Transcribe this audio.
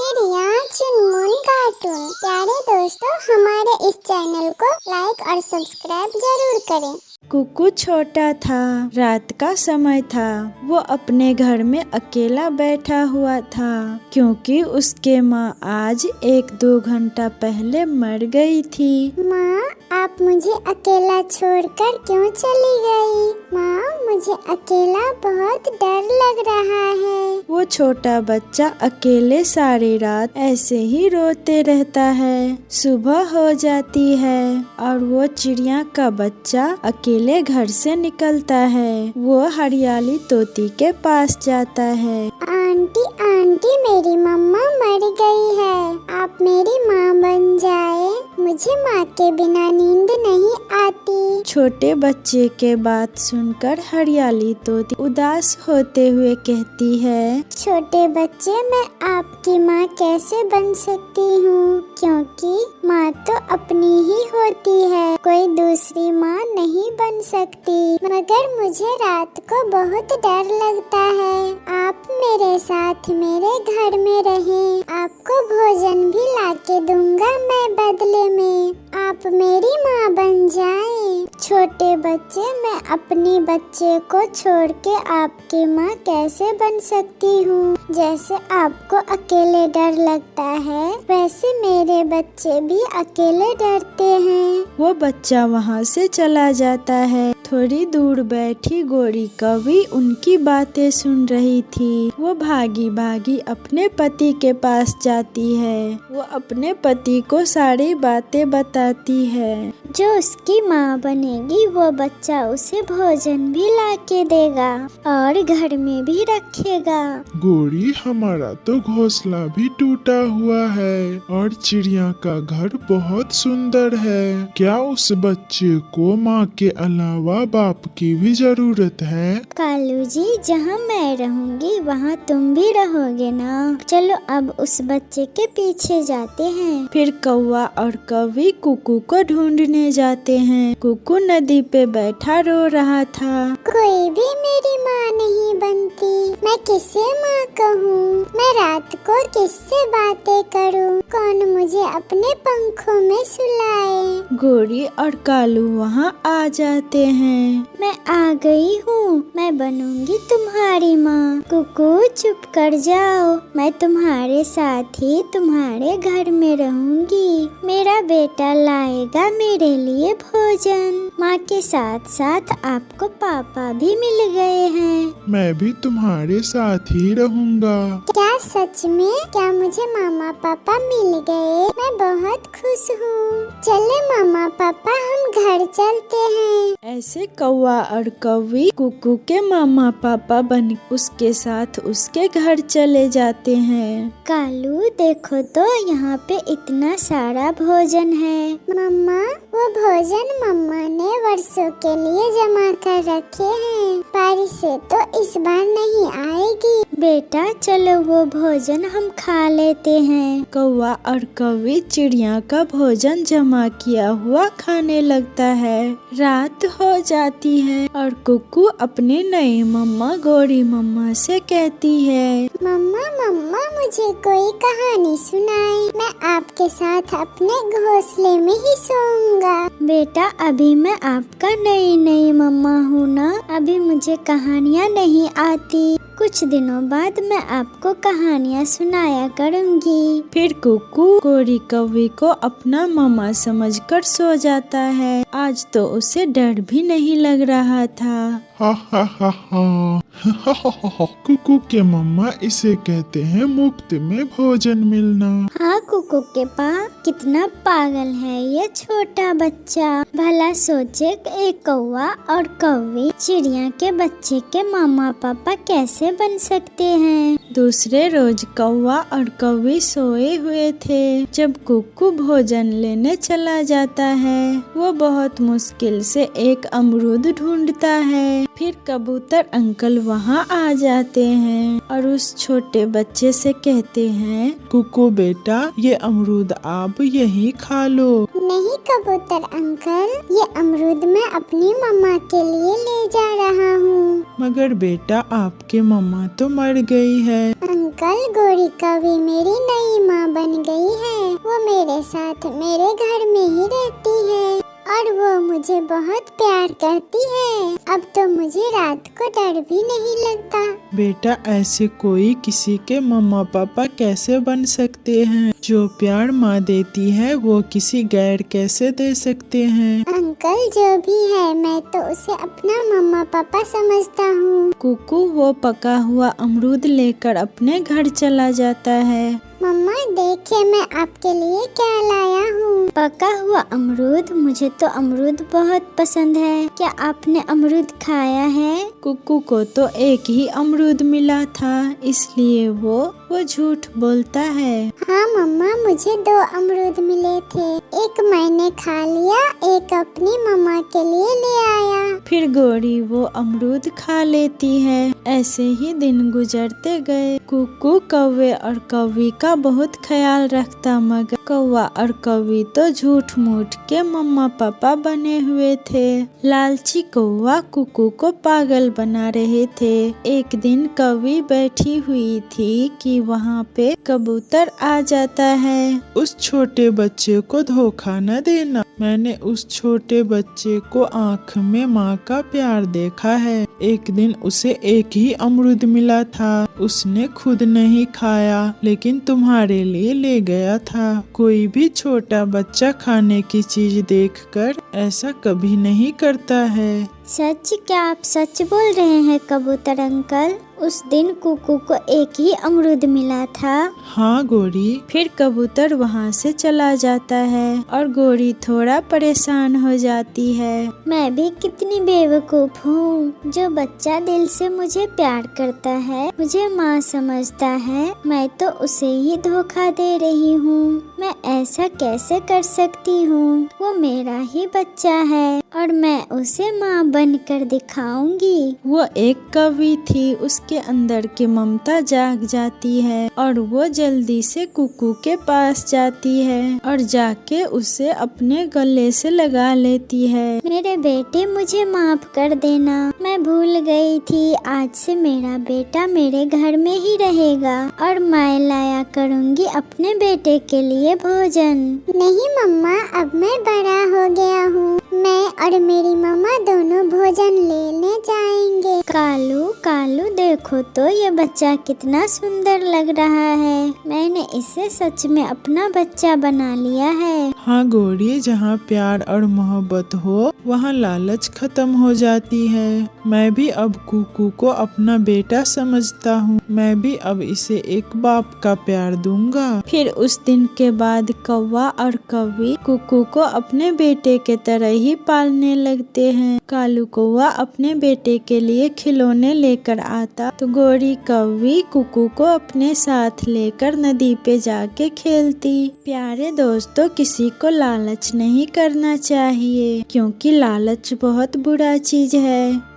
चिड़िया चुनमुन कार्टून। प्यारे दोस्तों, हमारे इस चैनल को लाइक और सब्सक्राइब जरूर करें। कुकू छोटा था, रात का समय था। वो अपने घर में अकेला बैठा हुआ था क्योंकि उसके माँ आज 1-2 घंटा पहले मर गई थी। माँ, आप मुझे अकेला छोड़कर क्यों चली गई? माँ, मुझे अकेला बहुत डर लग रहा है। वो छोटा बच्चा अकेले सारी रात ऐसे ही रोते रहता है। सुबह हो जाती है और वो चिड़िया का बच्चा अकेले घर से निकलता है। वो हरियाली तोती के पास जाता है। आंटी आंटी, मेरी मम्मा मर गई है, आप मेरी माँ बन जाए। मुझे माँ के बिना नींद नहीं आती। छोटे बच्चे के बात सुनकर हरियाली तोती उदास होते हुए कहती है, छोटे बच्चे, मैं आपकी माँ कैसे बन सकती हूँ, क्योंकि माँ तो अपनी ही होती है, कोई दूसरी माँ नहीं बन सकती। मगर मुझे रात को बहुत डर लगता है। आप मेरे साथ मेरे घर में रहें, आपको भोजन भी लाके दूंगा मैं बदले में। आप मेरी माँ बन जाएं। छोटे बच्चे, मैं अपनी बच्चे को छोड़ के आपकी माँ कैसे बन सकती हूँ? जैसे आपको अकेले डर लगता है, वैसे मेरे बच्चे भी अकेले डरते हैं। वो बच्चा वहाँ से चला जाता है। थोड़ी दूर बैठी गोरी कौवी उनकी बातें सुन रही थी। वो भागी भागी अपने पति के पास जाती है। वो अपने पति को सारी बातें बताती है। जो उसकी माँ बनेगी वो बच्चा उसे भोजन भी लाके देगा और घर में भी रखेगा। गोरी, हमारा तो घोंसला भी टूटा हुआ है और चिड़िया का घर बहुत सुंदर है। क्या उस बच्चे को माँ के अलावा बाप की भी जरूरत है? कालू जी, जहाँ मैं रहूँगी वहाँ तुम भी रहोगे ना। चलो अब उस बच्चे के पीछे जाते हैं। फिर कौवा और कौवी कुकू को ढूंढने जाते हैं। कुकू नदी पे बैठा रो रहा था। कोई भी मेरी माँ नहीं बनती, मैं किससे माँ कहूँ? मैं रात को किससे बातें करूँ? कौन मुझे अपने पंखों में सुलाए? गोरी और कालू वहाँ आ जाते हैं। मैं आ गई हूँ, मैं बनूंगी तुम्हारी माँ। कुकू, चुप कर जाओ, मैं तुम्हारे साथ ही तुम्हारे घर में रहूंगी। मेरा बेटा लाएगा मेरे लिए भोजन। माँ के साथ साथ आपको पापा भी मिल गए हैं। मैं भी तुम्हारे साथ ही रहूँगा। क्या सच में? क्या मुझे मामा पापा मिल गए? मैं बहुत खुश हूँ। चले मामा पापा, हम घर चलते हैं। ऐसे कौवा और कौवी कुकू के मामा पापा बन उसके साथ उसके घर चले जाते हैं। कालू, देखो तो यहाँ पे इतना सारा भोजन है। मम्मा, वो भोजन मम्मा ने वर्षों के लिए जमा कर रखे हैं। बारिश से तो इस बार नहीं आएगी। बेटा चलो, वो भोजन हम खा लेते हैं। कौवा और कौवी चिड़िया का भोजन जमा किया हुआ खाने लगता है। रात हो जाती है और कुकू अपने नए मम्मा गोरी मम्मा से कहती है, मम्मा मम्मा, मुझे कोई कहानी सुनाए। मैं आपके साथ अपने घोंसले में ही सोऊंगा। बेटा, अभी मैं आपका नई मम्मा हूँ ना, अभी मुझे कहानियाँ नहीं आती। कुछ दिनों बाद मैं आपको कहानियाँ सुनाया करूँगी। फिर कुकू गोरी कौवी को अपना मामा समझकर सो जाता है। आज तो उसे डर भी नहीं लग रहा था। हा हा हा हा। कुकू के मम्मा इसे कहते हैं मुफ्त में भोजन मिलना। हाँ कुकू के पास कितना पागल है ये छोटा बच्चा। भला सोचे एक कौवा और कौवी चिड़िया के बच्चे के मामा पापा कैसे बन सकते हैं। दूसरे रोज कौवा और कौवी सोए हुए थे। जब कुकू भोजन लेने चला जाता है, वो बहुत मुश्किल से एक अमरूद ढूंढता है। फिर कबूतर अंकल वहाँ आ जाते हैं और उस छोटे बच्चे से कहते हैं, कुकू बेटा, ये अमरूद आप यही खा लो। नहीं कबूतर अंकल, ये अमरूद मैं अपनी मम्मा के लिए ले जा रहा हूँ। मगर बेटा, आपके मम्मा तो मर गई है। अंकल, गोरी कौवी मेरी नई माँ बन गई है। वो मेरे साथ मेरे घर में ही रहती है और वो मुझे बहुत प्यार करती है। अब तो मुझे रात को डर भी नहीं लगता। बेटा, ऐसे कोई किसी के मम्मा पापा कैसे बन सकते हैं? जो प्यार माँ देती है वो किसी गैर कैसे दे सकते हैं? अंकल, जो भी है मैं तो उसे अपना मम्मा पापा समझता हूँ। कुकू वो पका हुआ अमरूद लेकर अपने घर चला जाता है। मम्मा देखिए, मैं आपके लिए क्या लाया हूँ। पका हुआ अमरूद? मुझे तो अमरूद बहुत पसंद है। क्या आपने अमरूद खाया है? कुकू को तो एक ही अमरूद मिला था, इसलिए वो झूठ बोलता है। हाँ मम्मा, मुझे 2 अमरूद मिले थे। एक मैंने खा लिया, एक अपनी मम्मा के लिए ले आया। फिर गोरी वो अमरूद खा लेती है। ऐसे ही दिन गुजरते गए। कुकू कौवे और कौवी का बहुत ख्याल रखता, मगर कौवा और कौवी तो झूठ मूठ के मम्मा पापा बने हुए थे। लालची कौवा कुकू को पागल बना रहे थे। एक दिन कौवी बैठी हुई थी कि वहाँ पे कबूतर आ जाता है। उस छोटे बच्चे को धोखा न देना। मैंने उस छोटे बच्चे को आँख में माँ का प्यार देखा है। एक दिन उसे एक ही अमरूद मिला था। उसने खुद नहीं खाया, लेकिन तुम्हारे लिए ले गया था। कोई भी छोटा बच्चा खाने की चीज देखकर ऐसा कभी नहीं करता है। सच? क्या आप सच बोल रहे हैं कबूतर अंकल? उस दिन कुकू को एक ही अमरूद मिला था। हाँ गोरी। फिर कबूतर वहाँ से चला जाता है और गोरी थोड़ा परेशान हो जाती है। मैं भी कितनी बेवकूफ हूँ। जो बच्चा दिल से मुझे प्यार करता है, मुझे माँ समझता है, मैं तो उसे ही धोखा दे रही हूँ। मैं ऐसा कैसे कर सकती हूँ? वो मेरा ही बच्चा है और मैं उसे माँ बनकर दिखाऊंगी। वो एक कौवी थी, उसके अंदर की ममता जाग जाती है और वो जल्दी से कुकू के पास जाती है और जाके उसे अपने गले से लगा लेती है। मेरे बेटे, मुझे माफ कर देना। मैं भूल गई थी। आज से मेरा बेटा मेरे घर में ही रहेगा और मैं लाया करूँगी अपने बेटे के लिए भोजन। नहीं मम्मा, अब मैं बड़ा हो गया हूँ। मैं और मेरी मम्मा दोनों भोजन लेने जाएंगे। कालू कालू, देखो तो ये बच्चा कितना सुंदर लग रहा है। मैंने इसे सच में अपना बच्चा बना लिया है। हाँ गोरी, जहाँ प्यार और मोहब्बत हो वहाँ लालच खत्म हो जाती है। मैं भी अब कुकू को अपना बेटा समझता हूँ। मैं भी अब इसे एक बाप का प्यार दूंगा। फिर उस दिन के बाद कौवा और कौवी कुकू को अपने बेटे के तरह ही पालने लगते हैं। कालू कौवा अपने बेटे के लिए खिलौने लेकर आता तो गोरी कौवी कुकू को अपने साथ लेकर नदी पे जाके खेलती। प्यारे दोस्तों, किसी को लालच नहीं करना चाहिए, क्योंकि लालच बहुत बुरा चीज है।